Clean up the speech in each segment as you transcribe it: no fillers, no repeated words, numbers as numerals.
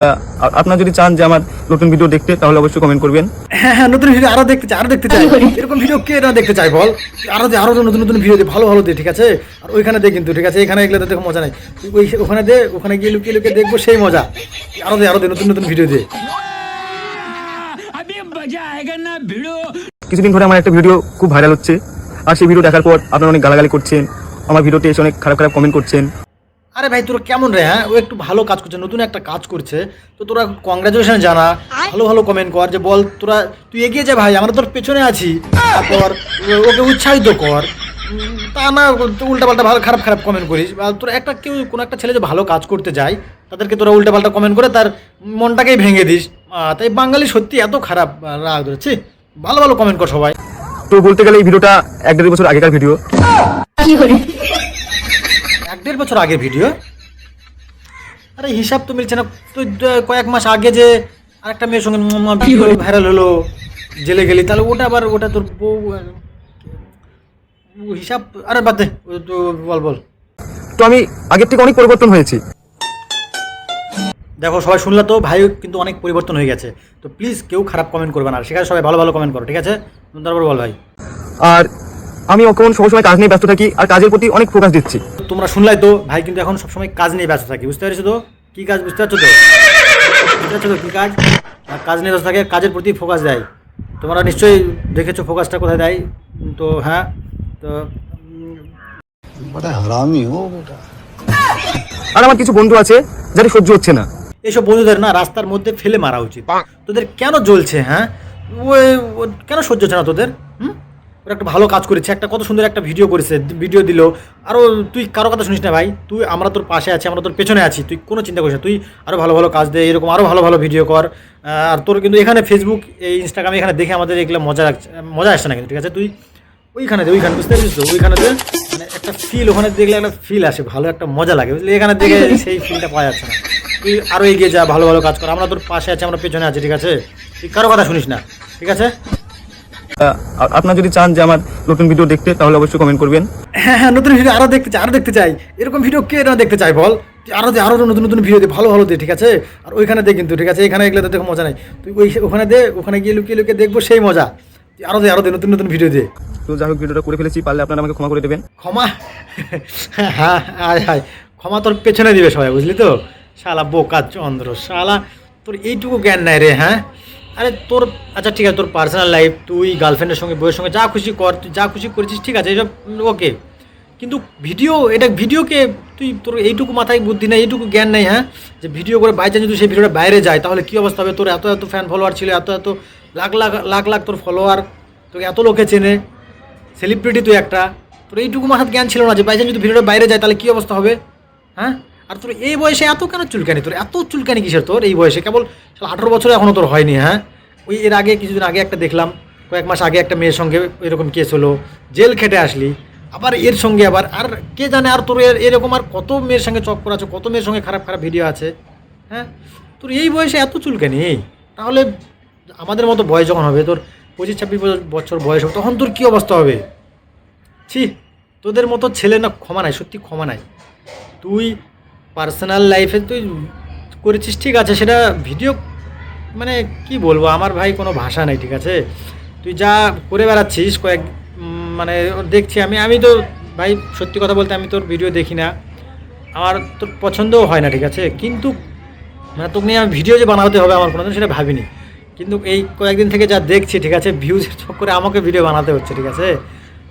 আপনারা যদি চান যে আমার নতুন ভিডিও দেখতে তাহলে অবশ্যই কমেন্ট করবেন। হ্যাঁ নতুন ভিডিও আরো দেখতে চাই এরকম ভিডিও কে না দেখতে চাই বল। আরো নতুন নতুন ভিডিও দে, ভালো দে, ঠিক আছে। আর ওইখানে দে কিন্তু, ঠিক আছে, এখানে এগুলো দেখো মজা নাই। তুই ওখানে দে, ওখানে গিয়ে লুকিয়ে দেখবো সেই মজা। আরো দে নতুন নতুন ভিডিও দে। কিছুদিন ধরে আমার একটা ভিডিও খুব ভাইরাল হচ্ছে, আর সেই ভিডিও দেখার পর আপনারা অনেক গালাগালি করছেন, আমার ভিডিওতে এসে অনেক খারাপ কমেন্ট করছেন। আরে ভাই তোরা কেমন রে? হ্যাঁ, ও একটু ভালো কাজ করছে, নতুন একটা কাজ করছে, তো তোরা কংগ্রাচুলেশন জানা, ভালো কমেন্ট কর, যে বল তুই এগিয়ে যা ভাই, আমরা তোর পেছনে আছি। তারপর ওকে উৎসাহিত কর, তা না উল্টাপাল্টা ভালো খারাপ কমেন্ট করিস। তোরা কোনো একটা ছেলে যে ভালো কাজ করতে যায় তাদেরকে তোরা উল্টাপাল্টা কমেন্ট করে তার মনটাকেই ভেঙে দিস। তাই বাঙালি সত্যি এত খারাপ, রাগ ধরেছি। ভালো কমেন্ট কর সবাই। তো বলতে গেলে এই ভিডিওটা 1-1.5 বছর আগেকার ভিডিও। 1-1.5 বছর আগের ভিডিও? আরে হিসাব তো মিলছে না। তুই কয়েক মাস আগে যে আরেকটা মেয়ের সঙ্গে ভাইরাল হলো, জেলে গেলি, তাহলে ওটা তোর বউ হিসাব। আরে বাদ দে, বল। তো আমি আগের থেকে অনেক পরিবর্তন হয়েছি। দেখো সবাই শুনলা তো, ভাই কিন্তু অনেক পরিবর্তন হয়ে গেছে। তো প্লিজ কেউ খারাপ কমেন্ট করবে না, সেখানে সবাই ভালো কমেন্ট করো, ঠিক আছে? তারপর বল ভাই। আর আমি এখন সবসময় কাজ নিয়ে ব্যস্ত থাকি, আর কাজের প্রতি অনেক ফোকাস দিচ্ছি। তোমরা শুনলাই তো, ভাই কিন্তু এখন সবসময় কাজ নিয়ে ব্যস্ত থাকি, বুঝতে পারছো তো? কি কাজ বুঝতে পারছো তো? কি কাজ নিয়ে ব্যস্ত থাকে, কাজের প্রতি ফোকাস দেয়। তোমরা নিশ্চয়ই দেখেছো ফোকাসটা কোথায় দেয়। তো হ্যাঁ, তো হারামি ও বেটা। আর আমার কিছু বন্ধু আছে যাদের সহ্য হচ্ছে না। এইসব বন্ধুদের না রাস্তার মধ্যে ফেলে মারা উচিত। তোদের কেন জ্বলছে? হ্যাঁ, ও কেন সহ্য হচ্ছে না তোদের? ওরা একটা ভালো কাজ করেছে, একটা কত সুন্দর একটা ভিডিও দিল। আরও তুই কারো কথা শুনিস না ভাই। আমরা তোর পাশে আছি, আমরা তোর পেছনে আছি, তুই কোনো চিন্তা করিস না। তুই আরও ভালো কাজ দে, এরকম আরও ভালো ভিডিও কর। আর তোর কিন্তু এখানে ফেসবুক, এই ইনস্টাগ্রামে এখানে দেখে আমাদের এগুলো মজা আসছে না কিন্তু, ঠিক আছে? তুই ওইখানে বুঝতে পারছিস তো? ওইখানে মানে একটা ফিল, ওখানে দেখলে একটা ফিল আসে, ভালো একটা মজা লাগে, বুঝলি? এখানে দেখে সেই ফিলটা পাওয়া যাচ্ছে না। তুই আরও এগিয়ে যা, ভালো কাজ কর, আমরা তোর পাশে আছি, আমরা পেছনে আছি, ঠিক আছে? তুই কারো কথা শুনিস না, ঠিক আছে? আপনারা যদি চান যে আমার নতুন ভিডিও দেখতে তাহলে অবশ্যই কমেন্ট করবেন। হ্যাঁ নতুন ভিডিও আরো দেখতে চাই এরকম ভিডিও কে না দেখতে চাই বল। আরো নতুন ভিডিও দে, ভালো দে, ঠিক আছে। আর ওইখানে দে কিন্তু, ঠিক আছে, এখানে এগুলো দেখো মজা নাই। তুই ওখানে দে, ওখানে গিয়ে লুকিয়ে দেখবো সেই মজা। আরো দে নতুন ভিডিও দে। তো যাই হোক, ভিডিওটা করে ফেলেছি, পারলে আপনারা আমাকে ক্ষমা করে দেবেন। ক্ষমা? হ্যাঁ হায় ক্ষমা তোর পেছনে দিবে সবাই, বুঝলি তো? শালা বোকা চন্দ্র, শালা তোর এইটুকু জ্ঞান নাই রে। হ্যাঁ, আরে তোর আচ্ছা ঠিক আছে, তোর পার্সোনাল লাইফ, তুই গার্লফ্রেন্ডের সঙ্গে, বউয়ের সঙ্গে যা খুশি কর, তুই যা খুশি করেছিস, ঠিক আছে, এইসব ওকে। কিন্তু ভিডিওকে তোর এইটুকু মাথায় বুদ্ধি নেই, এইটুকু জ্ঞান নেই, হ্যাঁ, যে ভিডিও করে বাই চান্স যদি সেই ভিডিওটা বাইরে যায় তাহলে কী অবস্থা হবে? তোর এত ফ্যান ফলোয়ার ছিল, এত লাখ তোর ফলোয়ার, তোকে এত লোকে চেনে, সেলিব্রিটি তুই একটা, তোর এইটুকু মাথার জ্ঞান ছিল না যে বাই চান্স যদি ভিডিওটা বাইরে যায় তাহলে কী অবস্থা হবে? হ্যাঁ, আর তোর এই বয়সে এত কেন চুলকানি? তোর এত চুলকানি কিসের তোর এই বয়সে? কেবল 18 বছরে এখনও তোর হয়নি? হ্যাঁ, এর আগে কিছুদিন আগে একটা দেখলাম, কয়েক মাস আগে একটা মেয়ের সঙ্গে এরকম কেস হলো, জেল খেটে আসলি, আবার এর সঙ্গে আবার আর কে জানে, আর তোর এরকম আর কত মেয়ের সঙ্গে চক্কর আছে, কত মেয়ের সঙ্গে খারাপ ভিডিও আছে। হ্যাঁ, তোর এই বয়সে এত চুলকানি, তাহলে আমাদের মতো বয়স যখন হবে, তোর 25-26 বছর বয়স হবে, তখন তোর কী অবস্থা হবে? ছি, তোদের মতো ছেলে না ক্ষমা নাই, সত্যি ক্ষমা নাই। তুই পার্সোনাল লাইফে তুই করেছিস, ঠিক আছে, সেটা ভিডিও মানে কি বলবো, আমার ভাই কোনো ভাষা নেই, ঠিক আছে? তুই যা করে বেড়াচ্ছিস মানে দেখছি আমি তো ভাই সত্যি কথা বলতে আমি তোর ভিডিও দেখি না, আমার তোর পছন্দও হয় না, ঠিক আছে? কিন্তু মানে তোকে নিয়ে আমি ভিডিও যে বানাতে হবে আমার কোনোদিন সেটা ভাবিনি, কিন্তু এই কয়েকদিন থেকে যা দেখছি, ঠিক আছে, ভিউজের চক্করে আমাকে ভিডিও বানাতে হচ্ছে, ঠিক আছে?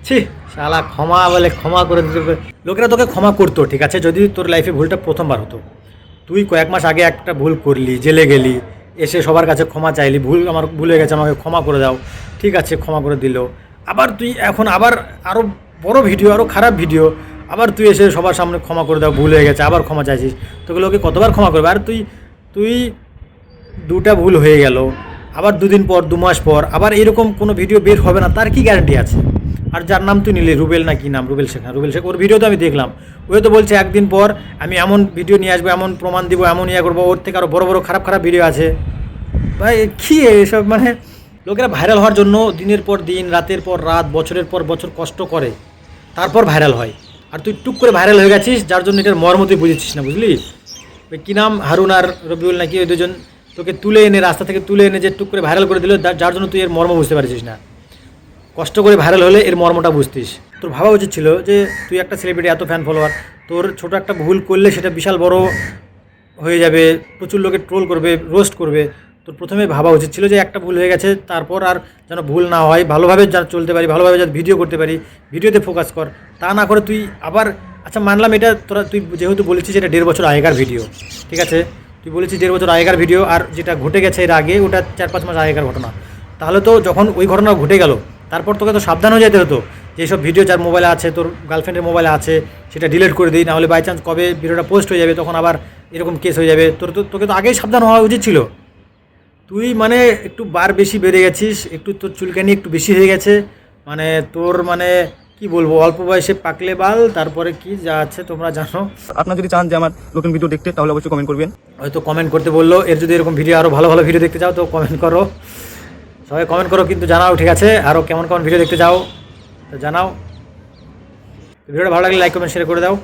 ছি, শালা ক্ষমা বলে ক্ষমা করে দিতে, লোকেরা তোকে ক্ষমা করতো, ঠিক আছে, যদি তোর লাইফে ভুলটা প্রথমবার হতো। তুই কয়েক মাস আগে একটা ভুল করলি, জেলে গেলি, এসে সবার কাছে ক্ষমা চাইলি, আমার ভুল হয়ে গেছে, আমাকে ক্ষমা করে দাও, ঠিক আছে, ক্ষমা করে দিল। আবার তুই এখন আরও বড় ভিডিও, আরও খারাপ ভিডিও, আবার তুই এসে সবার সামনে ক্ষমা করে দাও, ভুল হয়ে গেছে, আবার ক্ষমা চাইছিস। তোকে লোকে কতবার ক্ষমা করবে? আর তুই দুটা ভুল হয়ে গেল, আবার 2 দিন পর, 2 মাস পর আবার এরকম কোনো ভিডিও বের হবে না, তার কি গ্যারান্টি আছে? আর যার নাম তুই নিলি, রুবেল না কি নাম, রুবেল শেখ, ওর ভিডিও তো আমি দেখলাম, ওই তো বলছে একদিন পর আমি এমন ভিডিও নিয়ে আসবো, এমন প্রমাণ দিব, এমন করবো, ওর থেকে আরও বড় খারাপ ভিডিও আছে। ভাই কী এসব? মানে লোকেরা ভাইরাল হওয়ার জন্য দিনের পর দিন, রাতের পর রাত, বছরের পর বছর কষ্ট করে, তারপর ভাইরাল হয়। আর তুই টুক করে ভাইরাল হয়ে গেছিস, যার জন্য এটার মর্ম তুই বুঝেছিস না, বুঝলি? ওই কী নাম, হারুন আর রবিউল নাকি, ওই দুজন তোকে তুলে এনে রাস্তা থেকে তুলে এনে যে টুক করে ভাইরাল করে দিল, যার জন্য তুই এর মর্ম বুঝতে পারছিস না। কষ্ট করে ভাইরাল হলে এর মর্মটা বুঝতিস। তোর ভাবা উচিত ছিল যে তুই একটা সেলিব্রিটি, এত ফ্যান ফলোয়ার, তোর ছোট একটা ভুল করলে সেটা বিশাল বড় হয়ে যাবে, প্রচুর লোকে ট্রোল করবে, রোস্ট করবে। তোর প্রথমে ভাবা উচিত ছিল যে একটা ভুল হয়ে গেছে, তারপর আর যেন ভুল না হয়, ভালোভাবে যেন চলতে পারি, ভালোভাবে যেন ভিডিও করতে পারি, ভিডিওতে ফোকাস কর। তা না করে তুই আবার, আচ্ছা মানলাম এটা তুই যেহেতু বলেছিস এটা 1.5 বছর আগেকার ভিডিও, ঠিক আছে, তুই বলেছিস 1.5 বছর আগেকার ভিডিও, আর যেটা ঘটে গেছে এর আগে ওটা 4-5 মাস আগেকার ঘটনা। তাহলে তো যখন ওই ঘটনা ঘটে গেল তারপর তোকে তো সাবধান হয়ে যেতে হতো যে এইসব ভিডিও যার মোবাইলে আছে, তোর গার্লফ্রেন্ডের মোবাইলে আছে, সেটা ডিলিট করে দিই, নাহলে বাই চান্স কবে ভিডিওটা পোস্ট হয়ে যাবে তখন আবার এরকম কেস হয়ে যাবে। তোকে তো আগেই সাবধান হওয়া উচিত ছিল। তুই মানে একটু বার বেশি বেড়ে গেছিস, একটু তোর চুলকানি একটু বেশি হয়ে গেছে, মানে তোর মানে কি বলবো, অল্প বয়সে পাকলে বাল, তারপরে কি যা আছে তোমরা জানো। আপনারা যদি চান যে আমার নতুন ভিডিও দেখতে তাহলে অবশ্যই কমেন্ট করবেন। হয়তো কমেন্ট করতে বললো, এর যদি এরকম ভিডিও আরও ভালো ভালো ভিডিও দেখতে চাও তো কমেন্ট করো, সবাই কমেন্ট করো, কিন্তু জানাও, ঠিক আছে, আরও কেমন কেমন ভিডিও দেখতে চাও তো জানাও। ভিডিওটা ভালো লাগলে লাইক কমেন্ট শেয়ার করে দাও।